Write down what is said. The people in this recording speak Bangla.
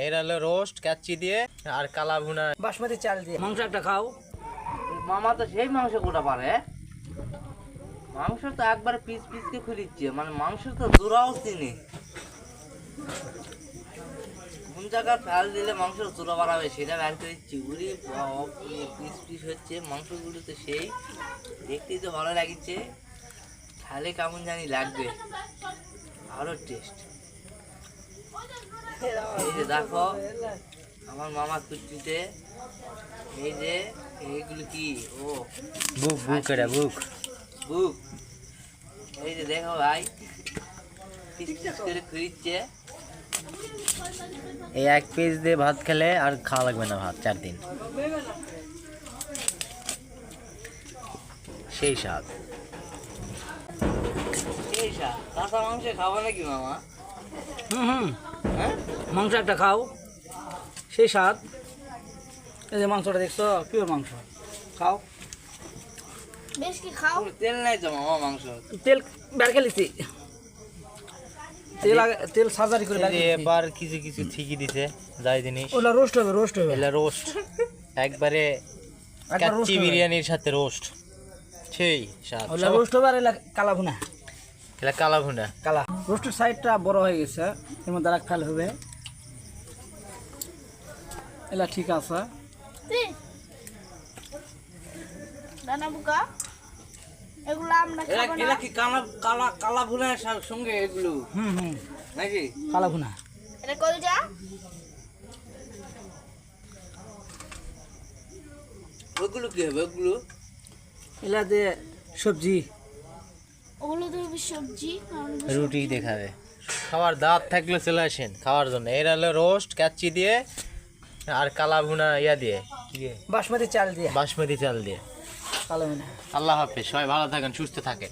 এর হলো রোস্ট কাচ্চি দিয়ে আর কালা ভুনা বাসমতি চাল দিয়ে মাংস একটা খাও। মামা তো সেই মাংস কোটা পারে। মাংস তো একবারে পিস কে খুলিচ্ছে, মানে মাংস তো জোড়াও চিনি। কোন জায়গায় ফেল দিলে মাংস জোড়া বাড়াবে সেটা বের করে দিচ্ছি। উড়ি পিস হচ্ছে মাংসগুলো, তো সেই দেখতেই তো ভালো লাগছে, খালে কেমন জানি লাগবে, আরো টেস্ট। এই যে দেখো আমার মামা কুচিতে, এই যে এইগুলো কি, ও বুক বুক এটা বুক বুক। এই যে দেখো ভাই পিস করে খুঁড়িচ্ছে। এই এক পিস দিয়ে ভাত খেলে আর খাওয়া লাগবে না ভাত 4 দিন, সেই স্বাদ। এই সা কাঁচা মাংস খাবো নাকি মামা? হ্যাঁ মাংস একটা খাও, সেই স্বাদ। এই যে মাংসটা দেখছো, পিওর মাংস, খাও। বেশ কি খাও। পুরো তেল নাই তো মামা মাংস। তেল বের খেলিছি, তেল সাজারি করে বের খেলিছি। এবার কিছু কিছু ঠিকই দিছে যাই জিনিস। ওগুলা রোস্ট হবে, রোস্ট হবে। এলা রোস্ট একবারে একবার roast কাচ্চি হবে। বিরিয়ানির সাথে রোস্ট, সেই স্বাদ। ওগুলা রোস্ট হবে আর এলা কালা ভুনা। এলা কালা ভুনা। কালা রোস্টের সাইডটা বড় হয়ে গেছে, এর মধ্যে রাখ ফেল হবে। এলা ঠিক আছে। দানা বুকা এগুলো আমরা এরা খাবো না। এরা কি কালা কালা কালা ভুনার সঙ্গে এগুলো হুম নাকি? কালা ভুনা। এটা কল যা ওগুলো কি হবে ওগুলো? এলা দিয়ে সবজি, ওগুলো তো সবজি রুটি দেখাবে। খাবার দাঁত থাকলে চলে আসেন খাওয়ার জন্য। এর হলো রোস্ট কাচ্চি দিয়ে আর কালা ভুনা ইয়া দিয়ে বাসমতি চাল দিয়ে বাসমতি চাল দিয়ে। কালা ভুনা। আল্লাহ হাফেজ, সবাই ভালো থাকেন, সুস্থ থাকেন।